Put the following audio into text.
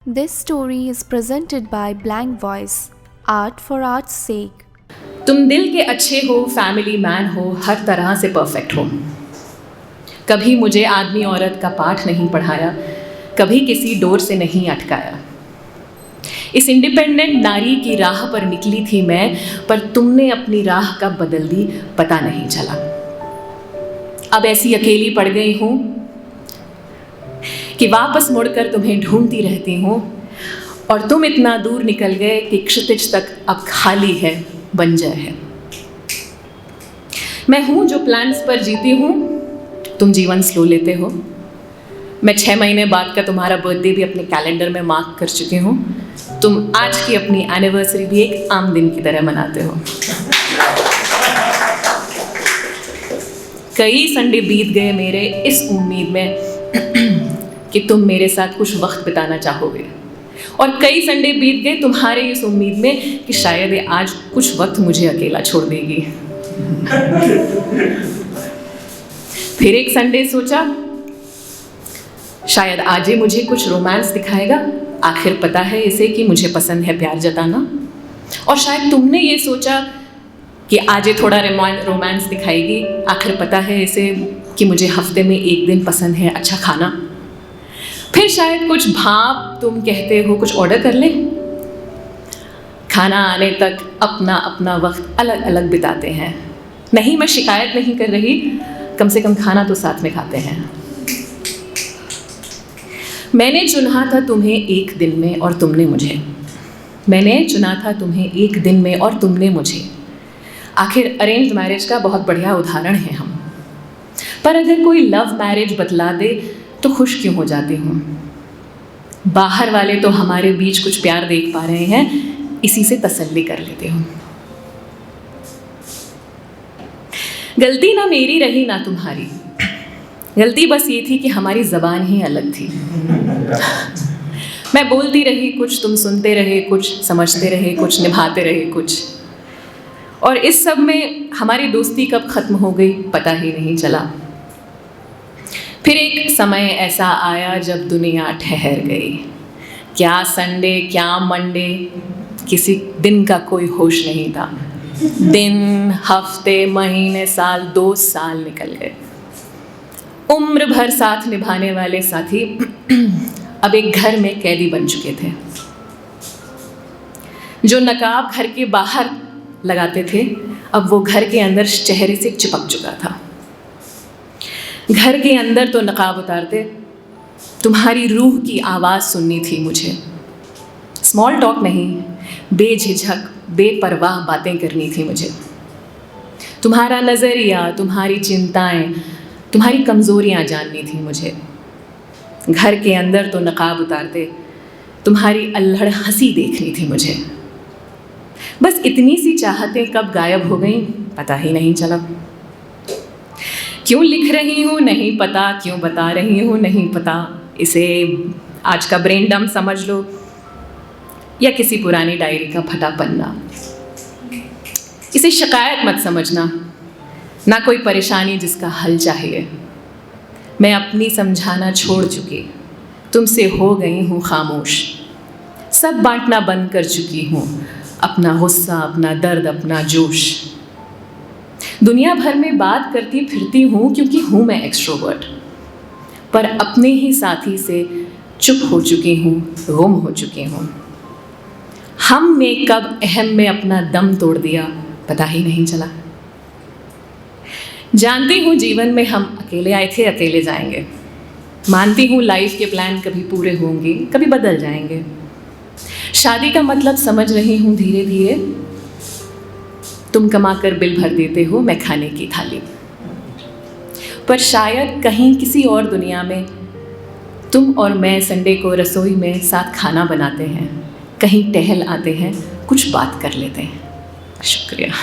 This story is presented by Blank Voice, art for art's sake. तुम दिल के अच्छे हो, फैमिली मैन हो, हर तरह से परफेक्ट हो। कभी मुझे आदमी औरत का पाठ नहीं पढ़ाया, कभी किसी डोर से नहीं अटकाया। इस इंडिपेंडेंट नारी की राह पर निकली थी मैं, पर तुमने अपनी राह कब बदल दी पता नहीं चला। अब ऐसी अकेली पड़ गई हूँ कि वापस मुड़कर तुम्हें ढूंढती रहती हूँ, और तुम इतना दूर निकल गए कि क्षितिज तक अब खाली है, बंजर है। मैं हूँ जो प्लान्स पर जीती हूँ, तुम जीवन स्लो लेते हो। मैं 6 महीने बाद का तुम्हारा बर्थडे भी अपने कैलेंडर में मार्क कर चुकी हूँ। तुम आज की अपनी एनिवर्सरी भी एक आम दिन की तरह मनाते हो। कई संडे बीत गए मेरे इस उम्मीद में कि तुम मेरे साथ कुछ वक्त बिताना चाहोगे, और कई संडे बीत गए तुम्हारे इस उम्मीद में कि शायद ये आज कुछ वक्त मुझे अकेला छोड़ देगी। फिर एक संडे सोचा शायद आज ये मुझे कुछ रोमांस दिखाएगा, आखिर पता है इसे कि मुझे पसंद है प्यार जताना। और शायद तुमने ये सोचा कि आज ये थोड़ा रोमांस दिखाएगी, आखिर पता है इसे कि मुझे हफ्ते में एक दिन पसंद है अच्छा खाना। फिर शायद कुछ भाप तुम कहते हो कुछ ऑर्डर कर ले। खाना आने तक अपना अपना वक्त अलग अलग बिताते हैं। नहीं, मैं शिकायत नहीं कर रही, कम से कम खाना तो साथ में खाते हैं। मैंने चुना था तुम्हें एक दिन में और तुमने मुझे। मैंने चुना था तुम्हें एक दिन में और तुमने मुझे। आखिर अरेंज्ड मैरिज का बहुत बढ़िया उदाहरण है हम। पर अगर कोई लव मैरिज बतला दे तो खुश क्यों हो जाती हूँ। बाहर वाले तो हमारे बीच कुछ प्यार देख पा रहे हैं, इसी से तसल्ली कर लेती हूँ। गलती ना मेरी रही ना तुम्हारी, गलती बस ये थी कि हमारी ज़बान ही अलग थी। मैं बोलती रही कुछ, तुम सुनते रहे कुछ, समझते रहे कुछ, निभाते रहे कुछ, और इस सब में हमारी दोस्ती कब ख़त्म हो गई पता ही नहीं चला। फिर एक समय ऐसा आया जब दुनिया ठहर गई। क्या संडे क्या मंडे, किसी दिन का कोई होश नहीं था। दिन, हफ्ते, महीने, साल, 2 साल निकल गए। उम्र भर साथ निभाने वाले साथी अब एक घर में कैदी बन चुके थे। जो नकाब घर के बाहर लगाते थे, अब वो घर के अंदर चेहरे से चिपक चुका था। घर के अंदर तो नकाब उतारते, तुम्हारी रूह की आवाज़ सुननी थी मुझे। स्मॉल टॉक नहीं, बेझिझक बेपरवाह बातें करनी थी मुझे। तुम्हारा नज़रिया, तुम्हारी चिंताएं, तुम्हारी कमज़ोरियां जाननी थी मुझे। घर के अंदर तो नकाब उतारते, तुम्हारी अल्हड़ हंसी देखनी थी मुझे। बस इतनी सी चाहतें कब गायब हो गईं पता ही नहीं चला। क्यों लिख रही हूँ नहीं पता, क्यों बता रही हूँ नहीं पता। इसे आज का ब्रेन डंप समझ लो या किसी पुरानी डायरी का फटा पन्ना। इसे शिकायत मत समझना, ना कोई परेशानी जिसका हल चाहिए। मैं अपनी समझाना छोड़ चुकी, तुमसे हो गई हूँ खामोश। सब बांटना बंद कर चुकी हूँ, अपना गुस्सा, अपना दर्द, अपना जोश। दुनिया भर में बात करती फिरती हूँ क्योंकि हूँ मैं एक्सट्रोवर्ट, पर अपने ही साथी से चुप हो चुकी हूँ, गुम हो चुकी हूँ। हमने कब अहम में अपना दम तोड़ दिया पता ही नहीं चला। जानती हूँ जीवन में हम अकेले आए थे, अकेले जाएंगे। मानती हूँ लाइफ के प्लान कभी पूरे होंगे, कभी बदल जाएंगे। शादी का मतलब समझ रही हूँ धीरे धीरे। तुम कमाकर बिल भर देते हो, मैं खाने की थाली। पर शायद कहीं किसी और दुनिया में तुम और मैं संडे को रसोई में साथ खाना बनाते हैं, कहीं टहल आते हैं, कुछ बात कर लेते हैं। शुक्रिया।